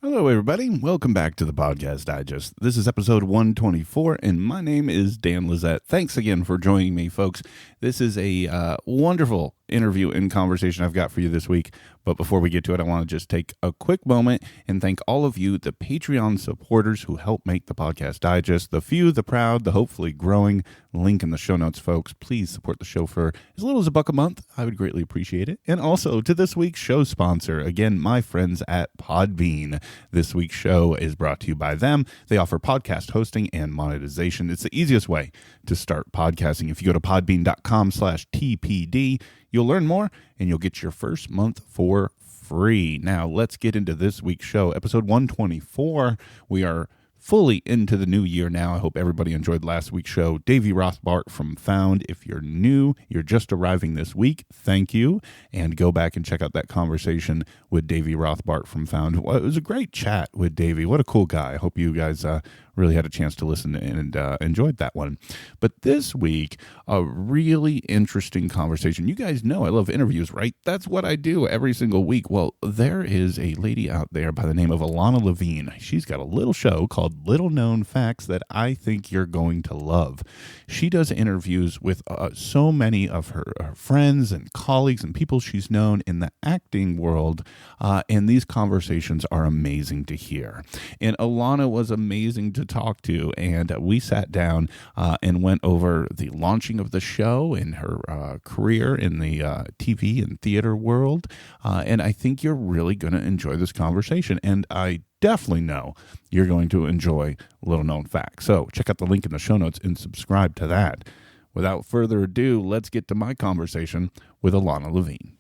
Hello, everybody. Welcome back to the Podcast Digest. This is episode 124, and my name is Dan Lizette. Thanks again for joining me, folks. This is a wonderful interview and conversation I've got for you this week. But before we get to it, I want to just take a quick moment and thank all of you, the Patreon supporters who help make the Podcast Digest. The few, the proud, the hopefully growing. Link in the show notes, folks. Please support the show for as little as $1 a month. I would greatly appreciate it. And also to this week's show sponsor, again, my friends at Podbean. This week's show is brought to you by them. They offer podcast hosting and monetization. It's the easiest way to start podcasting. If you go to podbean.com/TPD, you'll learn more and you'll get your first month for free. Now, let's get into this week's show, episode 124. We are fully into the new year now. I hope everybody enjoyed last week's show. Davey Rothbart from Found. If you're new, you're just arriving this week, thank you. And go back and check out that conversation with Davey Rothbart from Found. Well, it was a great chat with Davey. What a cool guy. I hope you guys really had a chance to listen and enjoyed that one. But this week, a really interesting conversation. You guys know I love interviews, right? That's what I do every single week. Well, there is a lady out there by the name of Ilana Levine. She's got a little show called Little Known Facts that I think you're going to love. She does interviews with so many of her friends and colleagues and people she's known in the acting world, and these conversations are amazing to hear. And Ilana was amazing to talk to, and we sat down and went over the launching of the show and her career in the TV and theater world, and I think you're really going to enjoy this conversation, and I definitely know you're going to enjoy Little Known Facts. So check out the link in the show notes and subscribe to that. Without further ado, let's get to my conversation with Ilana Levine.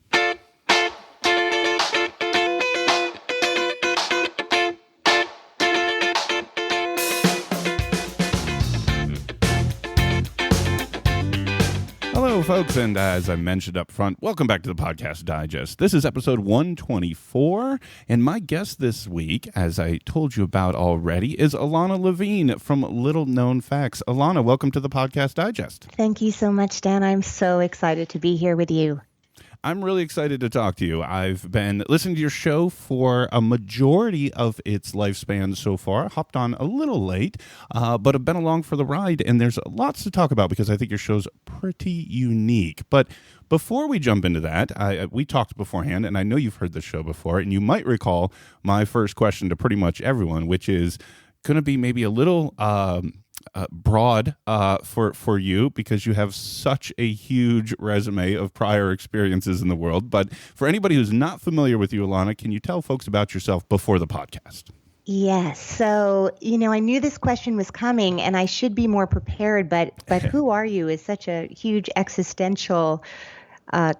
Hello, folks, and as I mentioned up front, welcome back to the Podcast Digest. This is episode 124, and my guest this week, as I told you about already, is Ilana Levine from Little Known Facts. Ilana, welcome to the Podcast Digest. Thank you so much, Dan. I'm so excited to be here with you. I'm really excited to talk to you. I've been listening to your show for a majority of its lifespan so far. I hopped on a little late, but I've been along for the ride, and there's lots to talk about because I think your show's pretty unique. But before we jump into that, we talked beforehand, and I know you've heard this show before, and you might recall my first question to pretty much everyone, which is going to be maybe a little broad for you because you have such a huge resume of prior experiences in the world. But for anybody who's not familiar with you, Ilana, can you tell folks about yourself before the podcast? Yes. So, I knew this question was coming and I should be more prepared, but who are you is such a huge existential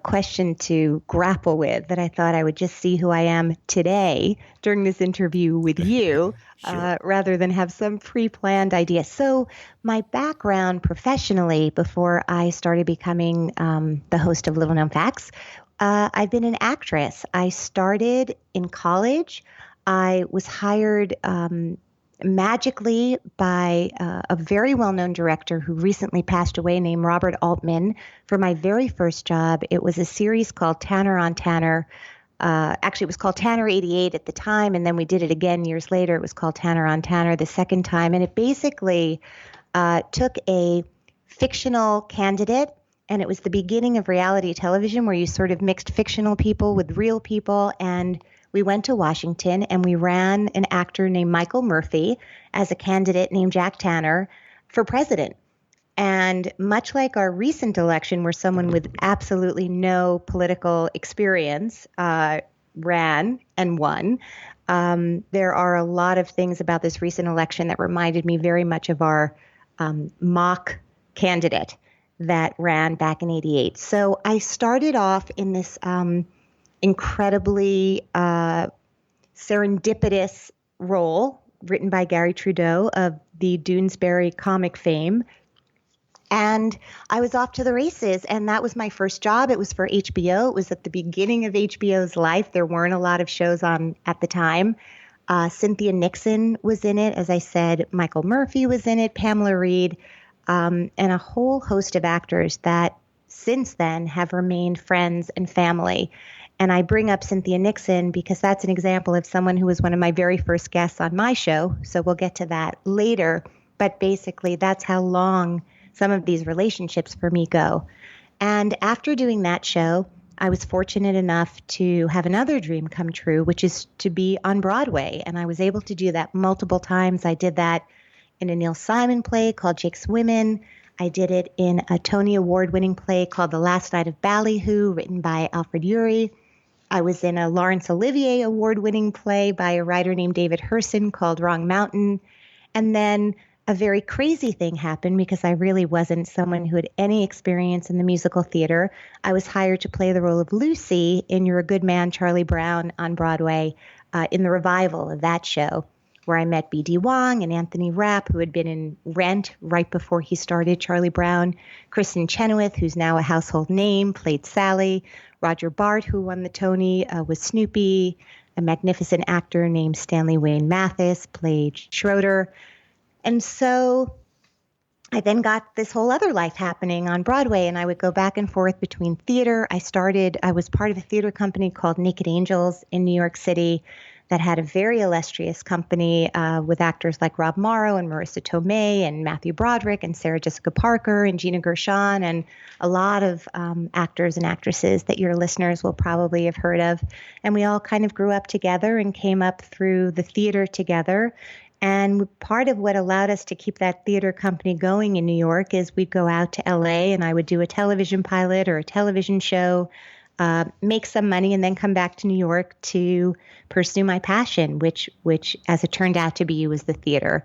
question to grapple with that I thought I would just see who I am today during this interview with you, sure, rather than have some pre-planned idea. So my background professionally, before I started becoming the host of Little Known Facts, I've been an actress. I started in college. I was hired magically by a very well-known director who recently passed away named Robert Altman for my very first job. It was a series called Tanner on Tanner. Actually, it was called Tanner 88 at the time, and then we did it again years later. It was called Tanner on Tanner the second time, and it basically took a fictional candidate, and it was the beginning of reality television where you sort of mixed fictional people with real people, and we went to Washington and we ran an actor named Michael Murphy as a candidate named Jack Tanner for president. And much like our recent election where someone with absolutely no political experience ran and won, there are a lot of things about this recent election that reminded me very much of our mock candidate that ran back in '88. So I started off in this incredibly serendipitous role written by Gary Trudeau of the Doonesbury comic fame. And I was off to the races, and that was my first job. It was for HBO. It was at the beginning of HBO's life. There weren't a lot of shows on at the time. Cynthia Nixon was in it. As I said, Michael Murphy was in it, Pamela Reed, and a whole host of actors that since then have remained friends and family. And I bring up Cynthia Nixon because that's an example of someone who was one of my very first guests on my show. So we'll get to that later. But basically, that's how long some of these relationships for me go. And after doing that show, I was fortunate enough to have another dream come true, which is to be on Broadway. And I was able to do that multiple times. I did that in a Neil Simon play called Jake's Women. I did it in a Tony Award-winning play called The Last Night of Ballyhoo, written by Alfred Urey. I was in a Laurence Olivier Award-winning play by a writer named David Herson called Wrong Mountain. And then a very crazy thing happened because I really wasn't someone who had any experience in the musical theater. I was hired to play the role of Lucy in You're a Good Man, Charlie Brown on Broadway in the revival of that show, where I met B.D. Wong and Anthony Rapp, who had been in Rent right before he started Charlie Brown. Kristen Chenoweth, who's now a household name, played Sally. Roger Bart, who won the Tony, was Snoopy. A magnificent actor named Stanley Wayne Mathis played Schroeder. And so I then got this whole other life happening on Broadway, and I would go back and forth between theater. I was part of a theater company called Naked Angels in New York City that had a very illustrious company with actors like Rob Morrow and Marissa Tomei and Matthew Broderick and Sarah Jessica Parker and Gina Gershon and a lot of actors and actresses that your listeners will probably have heard of. And we all kind of grew up together and came up through the theater together. And part of what allowed us to keep that theater company going in New York is we'd go out to LA and I would do a television pilot or a television show, make some money, and then come back to New York to pursue my passion, which as it turned out to be, was the theater.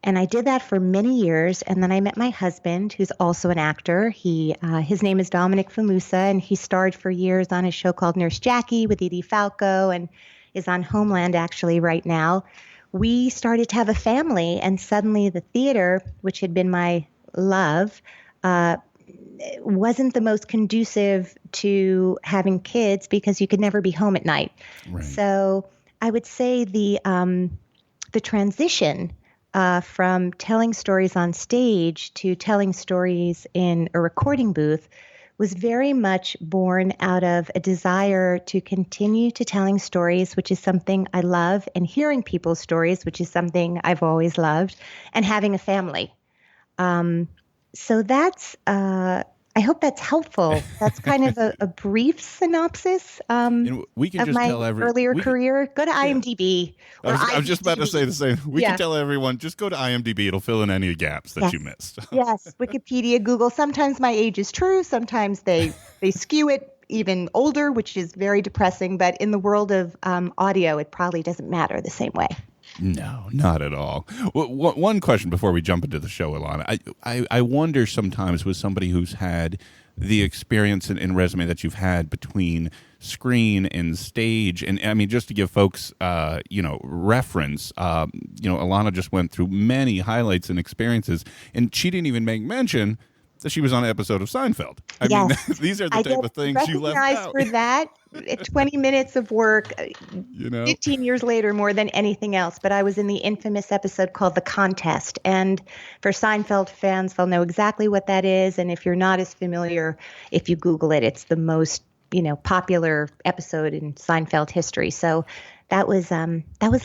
And I did that for many years. And then I met my husband, who's also an actor. His name is Dominic Famusa, and he starred for years on a show called Nurse Jackie with Edie Falco and is on Homeland actually right now. We started to have a family, and suddenly the theater, which had been my love, wasn't the most conducive to having kids because you could never be home at night. Right. So I would say the transition from telling stories on stage to telling stories in a recording booth was very much born out of a desire to continue to telling stories, which is something I love, and hearing people's stories, which is something I've always loved, and having a family. So that's, I hope that's helpful. That's kind of a brief synopsis we can of just my tell earlier career. Go to IMDb. I was just about to say the same. We can tell everyone, just go to IMDb. It'll fill in any gaps that you missed. Yes, Wikipedia, Google. Sometimes my age is true. Sometimes they skew it even older, which is very depressing. But in the world of audio, it probably doesn't matter the same way. No, not at all. One question before we jump into the show, Ilana. I wonder sometimes with somebody who's had the experience and resume that you've had between screen and stage, and I mean, just to give folks, reference, Ilana just went through many highlights and experiences, and she didn't even make mention that she was on an episode of Seinfeld. I mean, these are the type of things you left out. For that, 20 minutes of work, 15 years later, more than anything else. But I was in the infamous episode called The Contest. And for Seinfeld fans, they'll know exactly what that is. And if you're not as familiar, if you Google it, it's the most, popular episode in Seinfeld history. So that was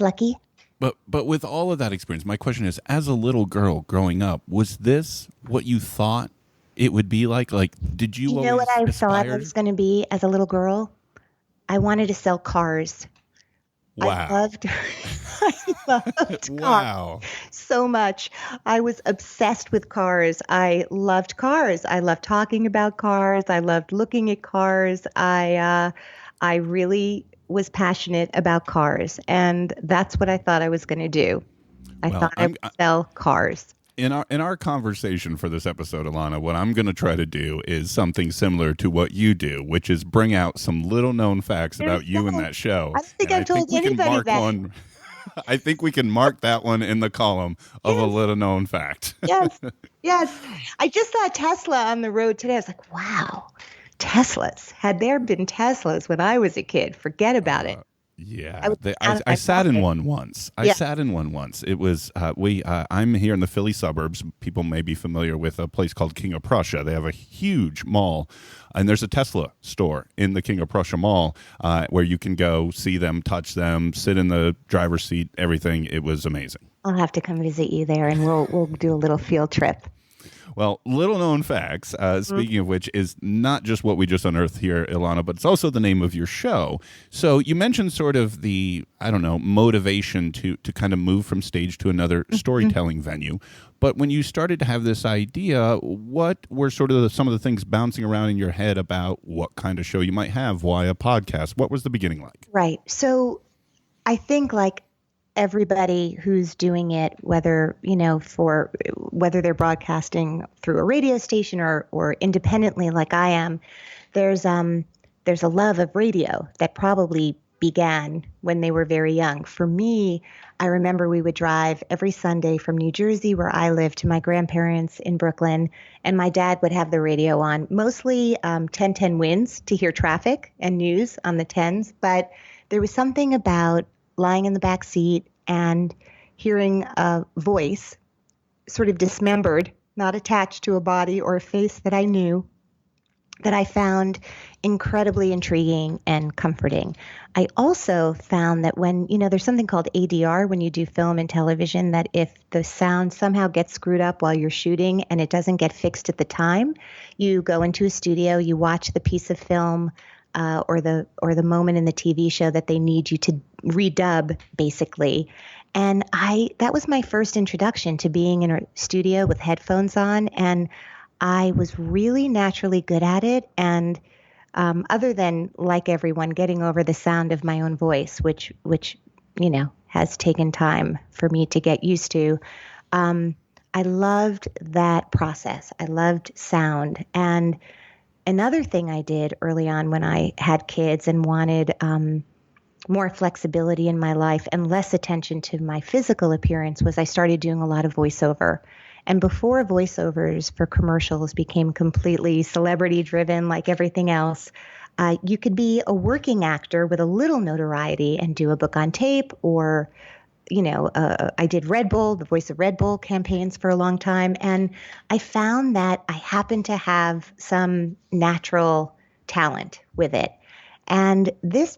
lucky. But with all of that experience, my question is, as a little girl growing up, was this what you thought it would be like? Like, did you always what I aspire? thought I was going to be as a little girl? I wanted to sell cars. Wow. I loved wow. cars so much. I was obsessed with cars. I loved cars. I loved talking about cars. I loved looking at cars. I really was passionate about cars, and that's what I thought I was going to do. I thought I would sell cars. In our conversation for this episode, Ilana, what I'm going to try to do is something similar to what you do, which is bring out some little known facts about you in that show. I don't think I've told anybody that. I think we can mark that one in the column of a little known fact. Yes. I just saw a Tesla on the road today. I was like, wow, Teslas. Had there been Teslas when I was a kid, forget about it. Yeah, I I sat loved in it. one once. I Yeah. sat in one once. It was I'm here in the Philly suburbs. People may be familiar with a place called King of Prussia. They have a huge mall, and there's a Tesla store in the King of Prussia mall where you can go see them, touch them, sit in the driver's seat, everything. It was amazing. I'll have to come visit you there, and we'll do a little field trip. Well, little known facts, speaking of which, is not just what we just unearthed here, Ilana, but it's also the name of your show. So you mentioned sort of the, I don't know, motivation to kind of move from stage to another storytelling venue. But when you started to have this idea, what were sort of some of the things bouncing around in your head about what kind of show you might have? Why a podcast? What was the beginning like? Right. So I think like everybody who's doing it, whether, whether they're broadcasting through a radio station or independently like I am, there's a love of radio that probably began when they were very young. For me, I remember we would drive every Sunday from New Jersey, where I lived, to my grandparents in Brooklyn, and my dad would have the radio on, mostly 1010 winds to hear traffic and news on the 10s. But there was something about lying in the back seat and hearing a voice, sort of dismembered, not attached to a body or a face that I knew, that I found incredibly intriguing and comforting. I also found that when, there's something called ADR when you do film and television, that if the sound somehow gets screwed up while you're shooting and it doesn't get fixed at the time, you go into a studio, you watch the piece of film or the moment in the TV show that they need you to redub, basically. And that was my first introduction to being in a studio with headphones on, and I was really naturally good at it. And other than, like everyone, getting over the sound of my own voice, which has taken time for me to get used to, I loved that process. I loved sound. And another thing I did early on when I had kids and wanted more flexibility in my life and less attention to my physical appearance was I started doing a lot of voiceover. And before voiceovers for commercials became completely celebrity driven like everything else, you could be a working actor with a little notoriety and do a book on tape, or, I did Red Bull, the voice of Red Bull campaigns for a long time. And I found that I happened to have some natural talent with it. And this,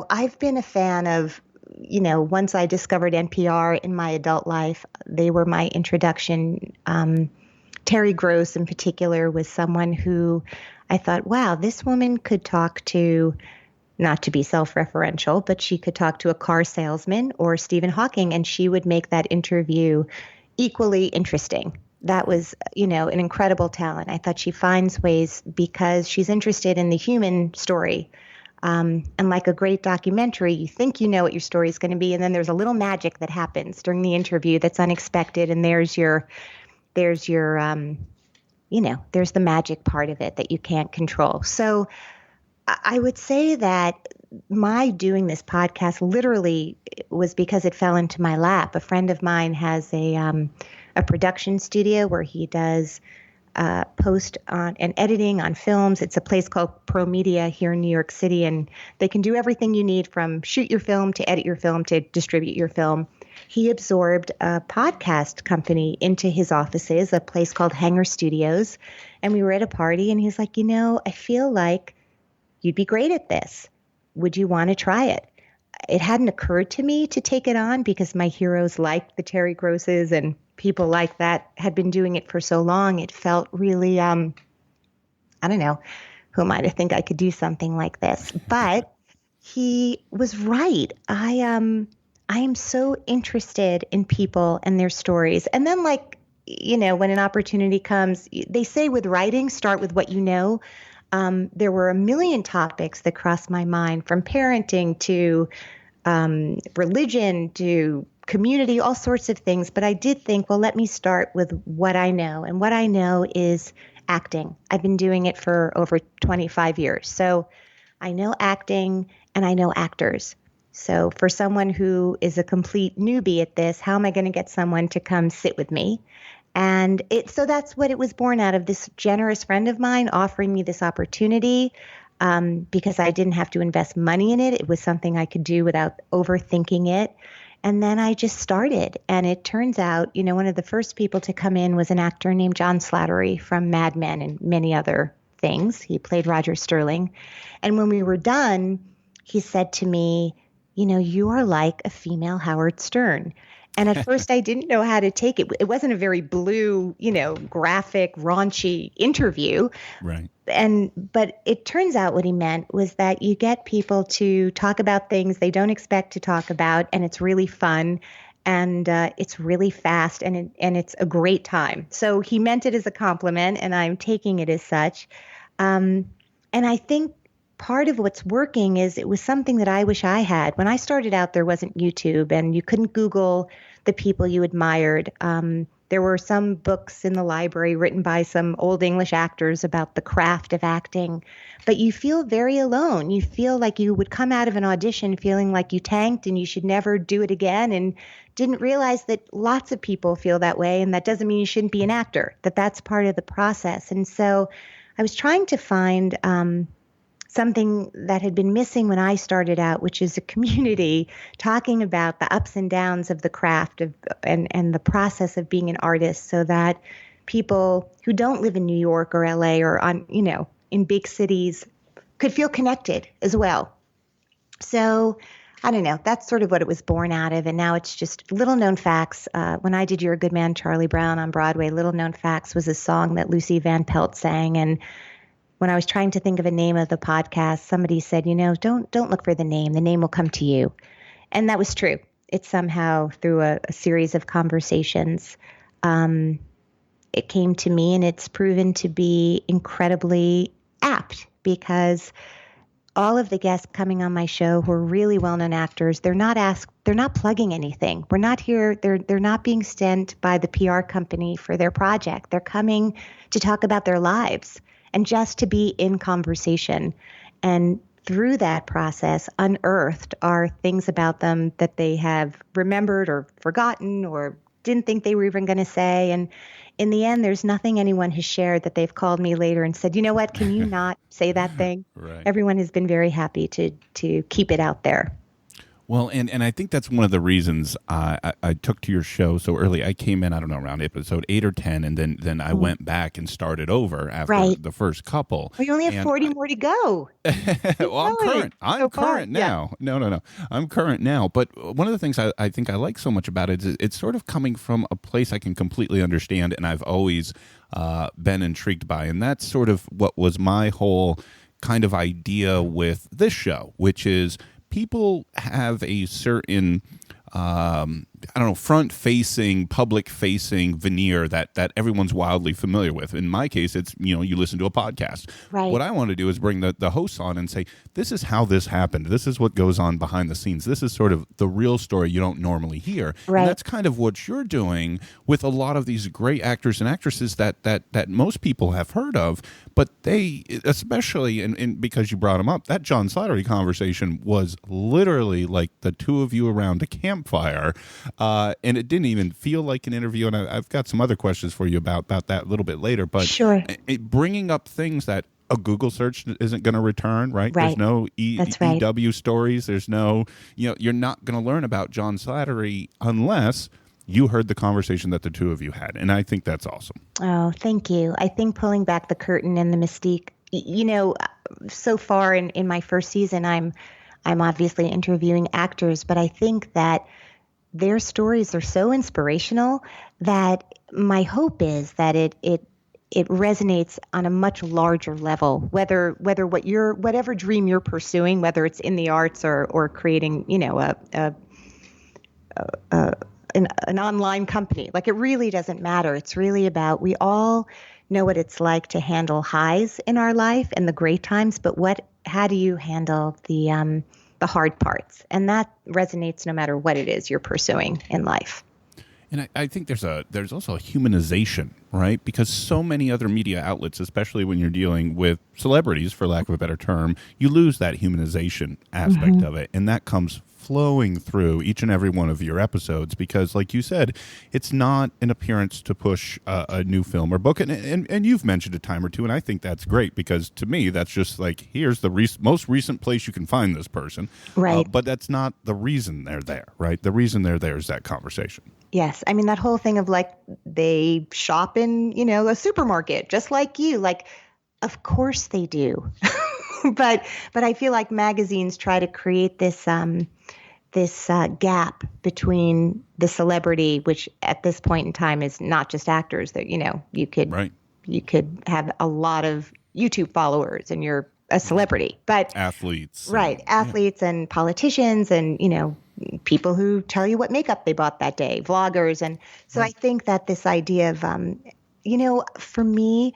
I've been a fan of, once I discovered NPR in my adult life, they were my introduction. Terry Gross in particular was someone who I thought, wow, this woman could talk to, not to be self-referential, but she could talk to a car salesman or Stephen Hawking, and she would make that interview equally interesting. That was, an incredible talent. I thought she finds ways, because she's interested in the human story. And like a great documentary, you think you know what your story is going to be, and then there's a little magic that happens during the interview that's unexpected, and there's there's the magic part of it that you can't control. So I would say that my doing this podcast literally was because it fell into my lap. A friend of mine has a production studio where he does post on and editing on films. It's a place called Pro Media here in New York City, and they can do everything you need from shoot your film to edit your film to distribute your film. He absorbed a podcast company into his offices, a place called Hangar Studios, and we were at a party, and he's like, I feel like you'd be great at this. Would you want to try it? It hadn't occurred to me to take it on because my heroes like the Terry Grosses and people like that had been doing it for so long. It felt really, I don't know, who am I to think I could do something like this? But he was right. I am so interested in people and their stories. And then, when an opportunity comes, they say with writing, start with what you know. There were a million topics that crossed my mind, from parenting to religion to community, all sorts of things. But I did think, well, let me start with what I know. And what I know is acting. I've been doing it for over 25 years. So I know acting and I know actors. So for someone who is a complete newbie at this, how am I going to get someone to come sit with me? So that's what it was born out of, this generous friend of mine offering me this opportunity. because I didn't have to invest money in it. It was something I could do without overthinking it. And then I just started. And it turns out, one of the first people to come in was an actor named John Slattery from Mad Men and many other things. He played Roger Sterling. And when we were done, he said to me, you are like a female Howard Stern. And at first I didn't know how to take it. It wasn't a very blue, graphic, raunchy interview. Right. But it turns out what he meant was that you get people to talk about things they don't expect to talk about, and it's really fun, and it's really fast, and it's a great time. So he meant it as a compliment, and I'm taking it as such. And I think part of what's working is it was something that I wish I had. When I started out, there wasn't YouTube, and you couldn't Google the people you admired. There were some books in the library written by some old English actors about the craft of acting, but you feel very alone. You feel like you would come out of an audition feeling like you tanked and you should never do it again, and didn't realize that lots of people feel that way, and that doesn't mean you shouldn't be an actor, that's part of the process. And so I was trying to find something that had been missing when I started out, which is a community talking about the ups and downs of the craft and the process of being an artist, so that people who don't live in New York or LA or in big cities could feel connected as well. So I don't know, that's sort of what it was born out of. And now it's just little known facts. When I did You're a Good Man, Charlie Brown on Broadway, Little Known Facts was a song that Lucy Van Pelt sang. And when I was trying to think of a name of the podcast, somebody said, don't look for the name. The name will come to you. And that was true. It somehow, through a series of conversations, it came to me, and it's proven to be incredibly apt, because all of the guests coming on my show who are really well-known actors, they're not plugging anything. We're not here. They're not being sent by the PR company for their project. They're coming to talk about their lives and just to be in conversation. And through that process, unearthed are things about them that they have remembered or forgotten or didn't think they were even going to say. And in the end, there's nothing anyone has shared that they've called me later and said, you know what, can you not say that thing? Right. Everyone has been very happy to keep it out there. Well, and I think that's one of the reasons I took to your show so early. I came in, I don't know, around episode 8 or 10, and then I went back and started over after the first couple. Well, you only have 40 more to go. Well, I'm current. I'm current now. Yeah. No. I'm current now. But one of the things I think I like so much about it is it's sort of coming from a place I can completely understand, and I've always been intrigued by. And that's sort of what was my whole kind of idea with this show, which is people have a certain, front-facing, public-facing veneer that everyone's wildly familiar with. In my case, it's, you listen to a podcast. Right. What I want to do is bring the hosts on and say, this is how this happened. This is what goes on behind the scenes. This is sort of the real story you don't normally hear. Right. And that's kind of what you're doing with a lot of these great actors and actresses that most people have heard of, but they, especially, and because you brought them up, that John Slattery conversation was literally like the two of you around a campfire. And it didn't even feel like an interview. And I've got some other questions for you about that a little bit later. But sure. Bringing up things that a Google search isn't going to return, right? There's no EW stories. There's no, you're not going to learn about John Slattery unless you heard the conversation that the two of you had. And I think that's awesome. Oh, thank you. I think pulling back the curtain and the mystique, so far in my first season, I'm obviously interviewing actors, but I think that their stories are so inspirational that my hope is that it resonates on a much larger level, whether whatever dream you're pursuing, whether it's in the arts or creating, an online company. Like, it really doesn't matter. It's really about, we all know what it's like to handle highs in our life and the great times, but how do you handle the hard parts? And that resonates no matter what it is you're pursuing in life. And I think there's also a humanization, right? Because so many other media outlets, especially when you're dealing with celebrities, for lack of a better term, you lose that humanization aspect of it. And that comes flowing through each and every one of your episodes because, like you said, it's not an appearance to push a new film or book. And you've mentioned a time or two, and I think that's great because to me, that's just like, here's the most recent place you can find this person. Right. But that's not the reason they're there, right? The reason they're there is that conversation. Yes. I mean, that whole thing of like they shop in, a supermarket, just like you, like, of course they do. but I feel like magazines try to create this gap between the celebrity, which at this point in time is not just actors that, you could, right. You could have a lot of YouTube followers and you're a celebrity, but athletes, athletes and politicians and, people who tell you what makeup they bought that day, vloggers. And so I think that this idea of, for me,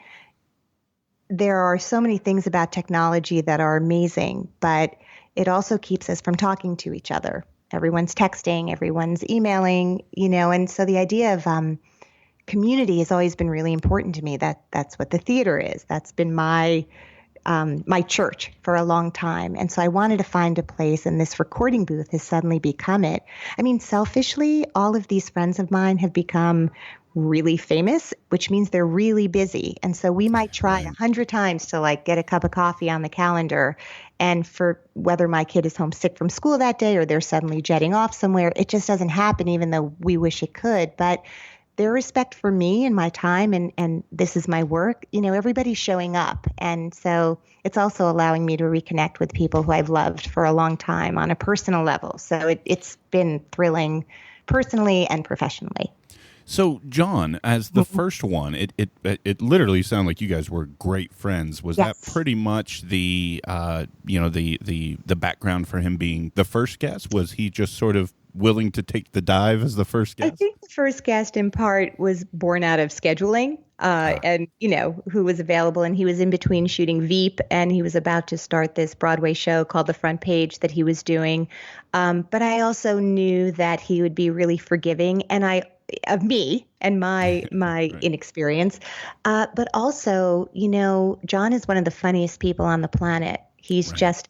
there are so many things about technology that are amazing, but it also keeps us from talking to each other. Everyone's texting, everyone's emailing, and so the idea of community has always been really important to me. That's what the theater is. That's been my church for a long time. And so I wanted to find a place, and this recording booth has suddenly become it. I mean, selfishly, all of these friends of mine have become really famous, which means they're really busy. And so we might try 100 times to like get a cup of coffee on the calendar. And for whether my kid is homesick from school that day or they're suddenly jetting off somewhere, it just doesn't happen, even though we wish it could. But their respect for me and my time and this is my work, everybody's showing up. And so it's also allowing me to reconnect with people who I've loved for a long time on a personal level. So it's been thrilling personally and professionally. So, John, as the first one, it literally sounded like you guys were great friends. Was that pretty much the the background for him being the first guest? Was he just sort of willing to take the dive as the first guest? I think the first guest in part was born out of scheduling and, who was available. And he was in between shooting Veep and he was about to start this Broadway show called The Front Page that he was doing. But I also knew that he would be really forgiving of me and my right. inexperience. But also, John is one of the funniest people on the planet. He's just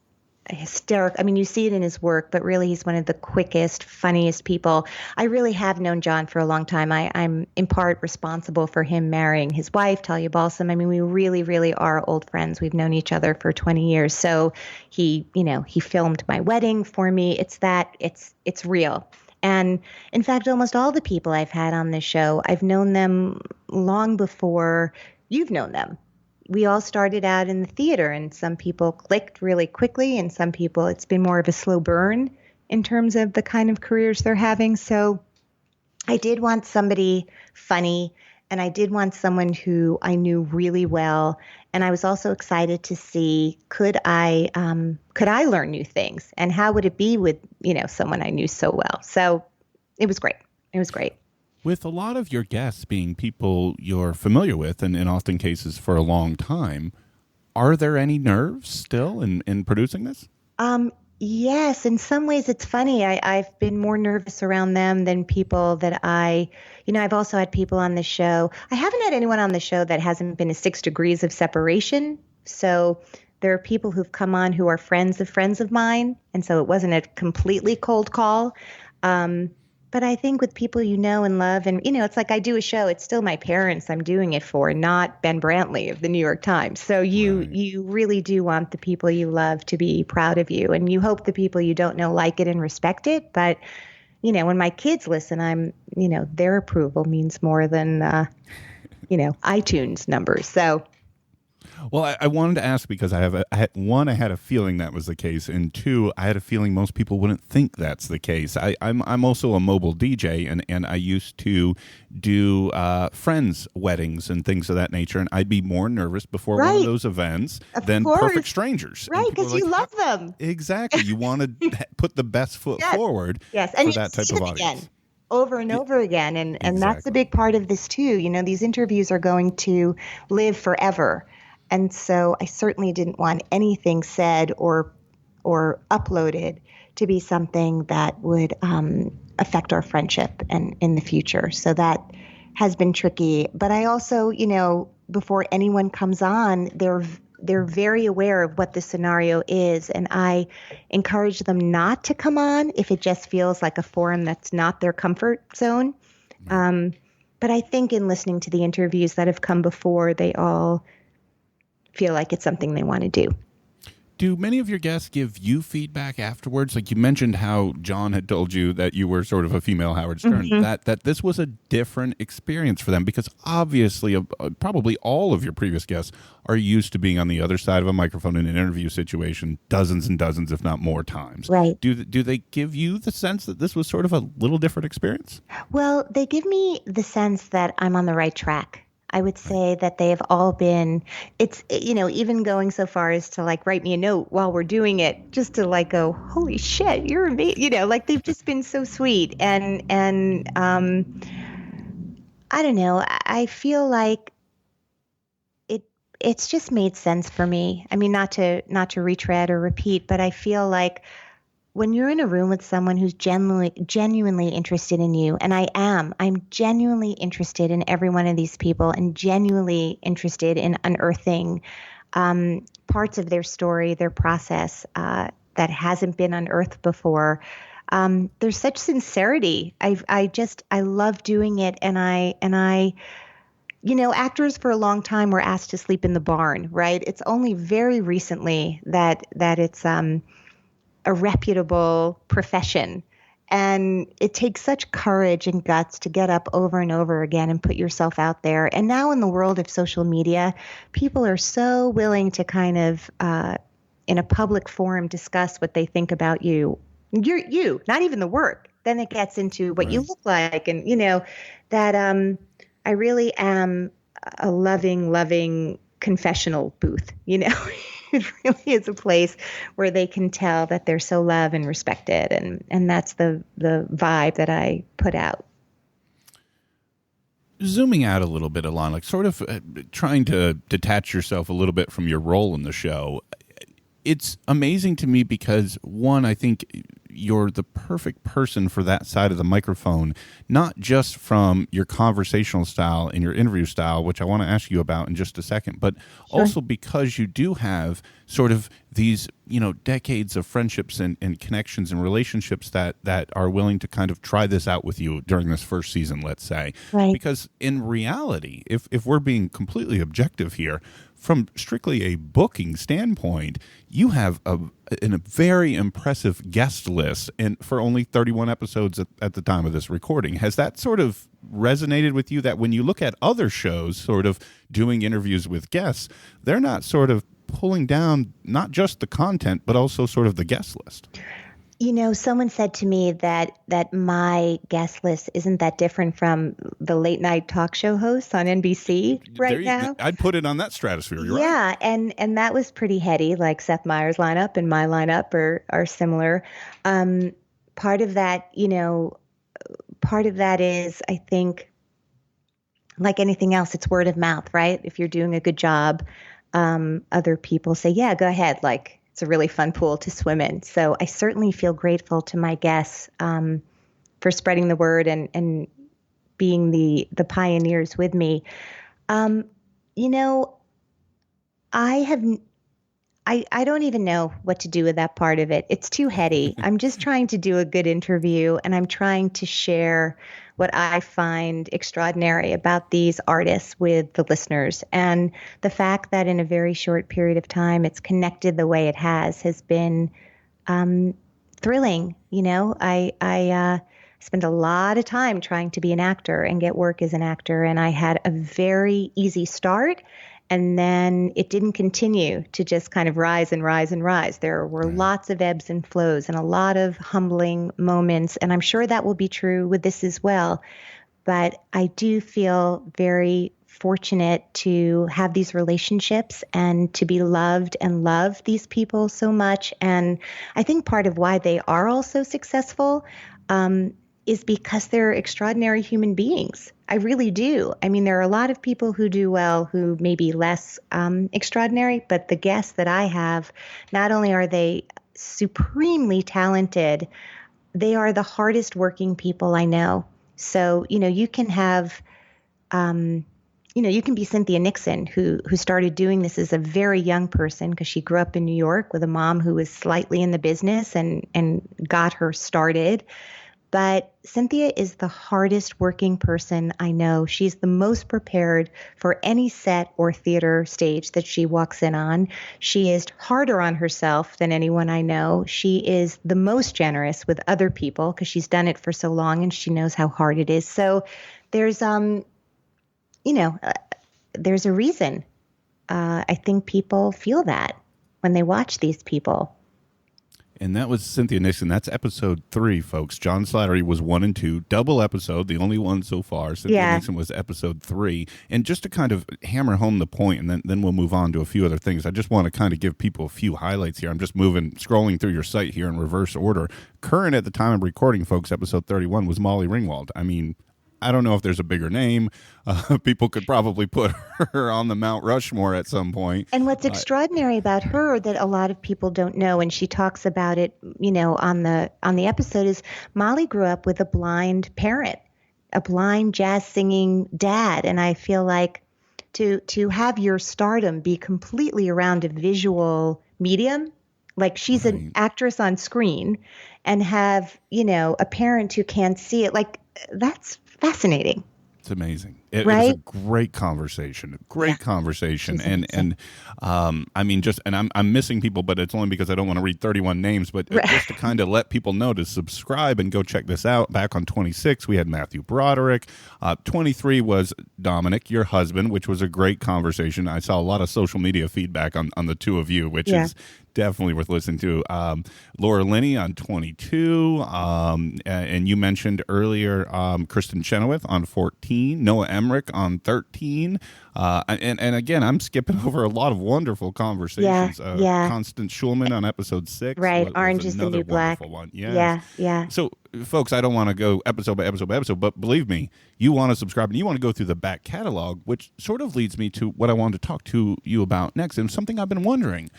hysterical. I mean, you see it in his work, but really he's one of the quickest, funniest people. I really have known John for a long time. I'm in part responsible for him marrying his wife, Talia Balsam. I mean, we really, really are old friends. We've known each other for 20 years. So he filmed my wedding for me. It's real. And in fact, almost all the people I've had on this show, I've known them long before you've known them. We all started out in the theater, and some people clicked really quickly, and some people it's been more of a slow burn in terms of the kind of careers they're having. So I did want somebody funny, and I did want someone who I knew really well. And I was also excited to see, could I learn new things, and how would it be with, someone I knew so well? So it was great. It was great. With a lot of your guests being people you're familiar with, and in often cases for a long time, are there any nerves still in producing this? Yes, in some ways it's funny. I've been more nervous around them than people that I've also had people on the show. I haven't had anyone on the show that hasn't been a 6 degrees of separation. So there are people who've come on who are friends of mine. And so it wasn't a completely cold call. But I think with people you know and love, and, it's like I do a show, it's still my parents I'm doing it for, not Ben Brantley of the New York Times. So you really do want the people you love to be proud of you. And you hope the people you don't know like it and respect it. But, when my kids listen, their approval means more than, iTunes numbers. So. Well, I wanted to ask because I had a feeling that was the case, and two, I had a feeling most people wouldn't think that's the case. I'm also a mobile DJ, and I used to do friends' weddings and things of that nature, and I'd be more nervous before one of those events than perfect strangers. Right, because you love them. Exactly. You want to put the best foot forward and for that type of audience. Again. Over and over again. And that's a big part of this too. These interviews are going to live forever. And so I certainly didn't want anything said or uploaded to be something that would affect our friendship and in the future. So that has been tricky. But I also, before anyone comes on, they're they're very aware of what the scenario is, and I encourage them not to come on if it just feels like a forum that's not their comfort zone. But I think in listening to the interviews that have come before, they all feel like it's something they want to do. Do many of your guests give you feedback afterwards? Like you mentioned how John had told you that you were sort of a female Howard Stern, that this was a different experience for them, because obviously probably all of your previous guests are used to being on the other side of a microphone in an interview situation dozens and dozens, if not more times. Right. Do they give you the sense that this was sort of a little different experience? Well, they give me the sense that I'm on the right track. I would say that they have all been, even going so far as to like write me a note while we're doing it, just to like go, holy shit, you're amazing. Like they've just been so sweet. And I don't know, I feel like it's just made sense for me. I mean, not to retread or repeat, but I feel like when you're in a room with someone who's genuinely interested in you, and I'm genuinely interested in every one of these people and genuinely interested in unearthing parts of their story, their process that hasn't been unearthed before. There's such sincerity. I love doing it. And I, actors for a long time were asked to sleep in the barn, right? It's only very recently that it's, a reputable profession. And it takes such courage and guts to get up over and over again and put yourself out there. And now in the world of social media, people are so willing to kind of, in a public forum, discuss what they think about you. You, not even the work. Then it gets into what you look like. And, that I really am a loving confessional booth, It really is a place where they can tell that they're so loved and respected, and that's the vibe that I put out. Zooming out a little bit, Ilana, like sort of trying to detach yourself a little bit from your role in the show. It's amazing to me because, one, I think you're the perfect person for that side of the microphone, not just from your conversational style and your interview style, which I want to ask you about in just a second, but also because you do have sort of these, decades of friendships and connections and relationships that are willing to kind of try this out with you during this first season, let's say. Right. Because in reality, if we're being completely objective here, from strictly a booking standpoint, you have a very impressive guest list, and for only 31 episodes at the time of this recording. Has that sort of resonated with you, that when you look at other shows sort of doing interviews with guests, they're not sort of pulling down not just the content, but also sort of the guest list? Someone said to me that my guest list isn't that different from the late night talk show hosts on NBC now. I'd put it on that stratosphere. You're yeah, right. and that was pretty heady. Like Seth Meyers' lineup and my lineup are similar. Part of that is, I think, like anything else, it's word of mouth, right? If you're doing a good job, other people say, "Yeah, go ahead." Like, it's a really fun pool to swim in. So I certainly feel grateful to my guests for spreading the word and being the pioneers with me. I don't even know what to do with that part of it. It's too heady. I'm just trying to do a good interview, and I'm trying to share what I find extraordinary about these artists with the listeners. And the fact that in a very short period of time it's connected the way it has been thrilling. I spent a lot of time trying to be an actor and get work as an actor, and I had a very easy start. And then it didn't continue to just kind of rise and rise and rise. There were lots of ebbs and flows and a lot of humbling moments. And I'm sure that will be true with this as well. But I do feel very fortunate to have these relationships and to be loved and love these people so much. And I think part of why they are all so successful is because they're extraordinary human beings. I really do. I mean, there are a lot of people who do well who may be less extraordinary, but the guests that I have, not only are they supremely talented, they are the hardest working people I know. So, you can have, you can be Cynthia Nixon, who started doing this as a very young person because she grew up in New York with a mom who was slightly in the business and got her started. But Cynthia is the hardest working person I know. She's the most prepared for any set or theater stage that she walks in on. She is harder on herself than anyone I know. She is the most generous with other people because she's done it for so long and she knows how hard it is. So there's, there's a reason. I think people feel that when they watch these people. And that was Cynthia Nixon. That's episode 3, folks. John Slattery was 1 and 2, double episode, the only one so far. Cynthia Nixon was episode 3. And just to kind of hammer home the point, and then we'll move on to a few other things. I just want to kind of give people a few highlights here. I'm just scrolling through your site here in reverse order. Current at the time of recording, folks, episode 31 was Molly Ringwald. I mean, I don't know if there's a bigger name. People could probably put her on the Mount Rushmore at some point. And what's extraordinary about her that a lot of people don't know, and she talks about it, on the episode, is Molly grew up with a blind parent, a blind jazz singing dad. And I feel like to have your stardom be completely around a visual medium, like she's an actress on screen, and have, a parent who can't see it, like that's fascinating. It's amazing. It was a great conversation. And I mean, I'm missing people, but it's only because I don't want to read 31 names, but just to kind of let people know to subscribe and go check this out. Back on 26, we had Matthew Broderick. 23 was Dominic, your husband, which was a great conversation. I saw a lot of social media feedback on the two of you, which is definitely worth listening to. Laura Linney on 22, and you mentioned earlier Kristen Chenoweth on 14, Noah Emmerich on 13, and again, I'm skipping over a lot of wonderful conversations. Constance Schulman on episode 6. Right, Orange is the New Black. One. Yeah. So, folks, I don't want to go episode by episode by episode, but believe me, you want to subscribe and you want to go through the back catalog, which sort of leads me to what I wanted to talk to you about next, and something I've been wondering.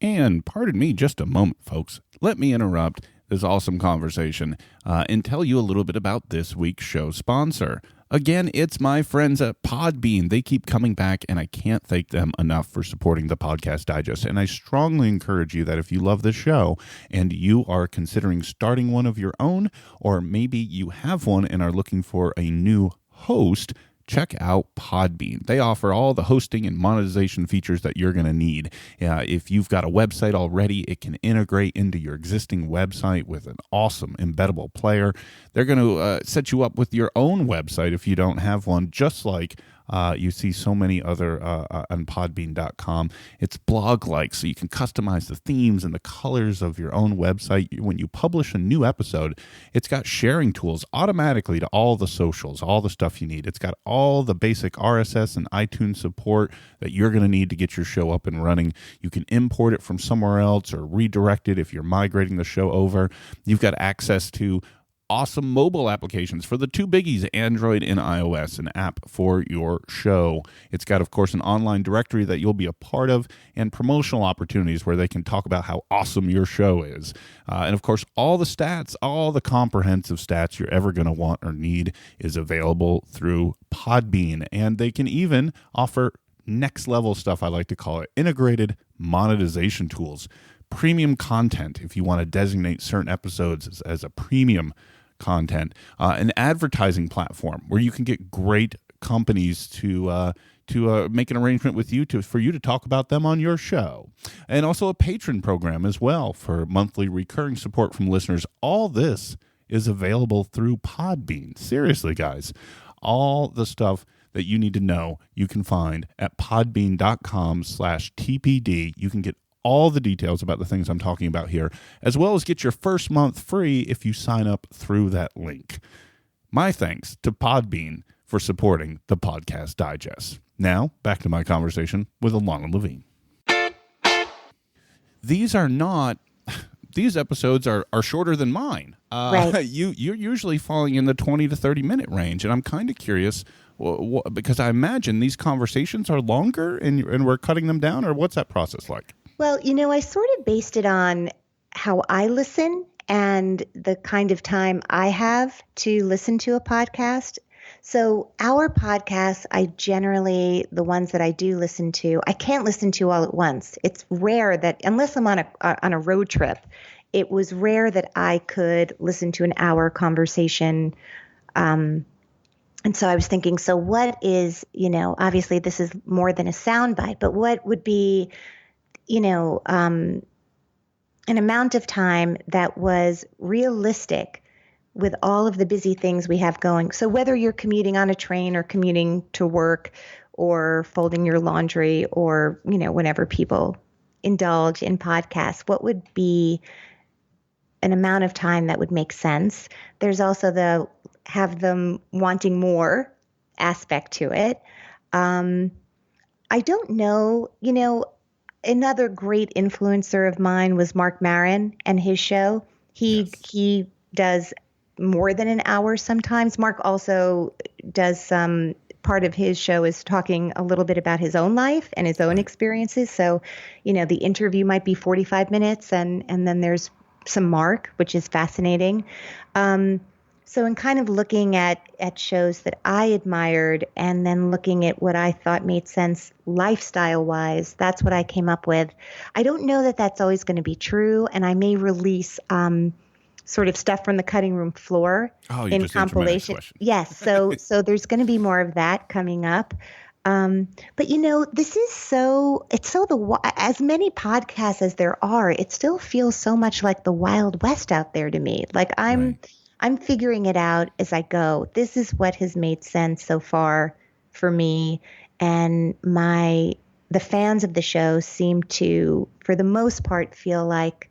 And pardon me just a moment, folks. Let me interrupt this awesome conversation and tell you a little bit about this week's show sponsor. Again, it's my friends at Podbean. They keep coming back, and I can't thank them enough for supporting the Podcast Digest. And I strongly encourage you that if you love the show and you are considering starting one of your own, or maybe you have one and are looking for a new host, check out Podbean. They offer all the hosting and monetization features that you're going to need. If you've got a website already, it can integrate into your existing website with an awesome embeddable player. They're going to set you up with your own website if you don't have one, just like you see so many other on podbean.com. It's blog-like, so you can customize the themes and the colors of your own website. When you publish a new episode, it's got sharing tools automatically to all the socials, all the stuff you need. It's got all the basic RSS and iTunes support that you're going to need to get your show up and running. You can import it from somewhere else or redirect it if you're migrating the show over. You've got access to awesome mobile applications for the two biggies, Android and iOS, an app for your show. It's got, of course, an online directory that you'll be a part of and promotional opportunities where they can talk about how awesome your show is. And, of course, all the stats, all the comprehensive stats you're ever going to want or need is available through Podbean. And they can even offer next level stuff, I like to call it, integrated monetization tools. Premium content, if you want to designate certain episodes as a premium content, an advertising platform where you can get great companies to make an arrangement with you for you to talk about them on your show, and also a patron program as well for monthly recurring support from listeners. All this is available through Podbean. Seriously, guys, all the stuff that you need to know you can find at podbean.com/TPD. You can get all the details about the things I'm talking about here, as well as get your first month free if you sign up through that link. My thanks to Podbean for supporting the Podcast Digest. Now, back to my conversation with Ilana Levine. These episodes are shorter than mine. Right. You're usually falling in the 20 to 30 minute range, and I'm kind of curious because I imagine these conversations are longer and we're cutting them down, or what's that process like? Well, I sort of based it on how I listen and the kind of time I have to listen to a podcast. So our podcasts, the ones that I do listen to, I can't listen to all at once. It's rare that, unless I'm on a road trip, it was rare that I could listen to an hour conversation. And so I was thinking, so what is, obviously this is more than a soundbite, but what would be, an amount of time that was realistic with all of the busy things we have going. So whether you're commuting on a train or commuting to work or folding your laundry or, whenever people indulge in podcasts, what would be an amount of time that would make sense? There's also the have them wanting more aspect to it. I don't know, another great influencer of mine was Mark Maron and his show. He does more than an hour sometimes. Mark also does some part of his show is talking a little bit about his own life and his own experiences. So, the interview might be 45 minutes and then there's some Mark, which is fascinating. So in kind of looking at shows that I admired and then looking at what I thought made sense lifestyle-wise, that's what I came up with. I don't know that that's always going to be true, and I may release sort of stuff from the cutting room floor in compilation. Yes, so there's going to be more of that coming up. But this is as many podcasts as there are, it still feels so much like the Wild West out there to me. Like I'm figuring it out as I go. This is what has made sense so far for me. And the fans of the show seem to, for the most part, feel like,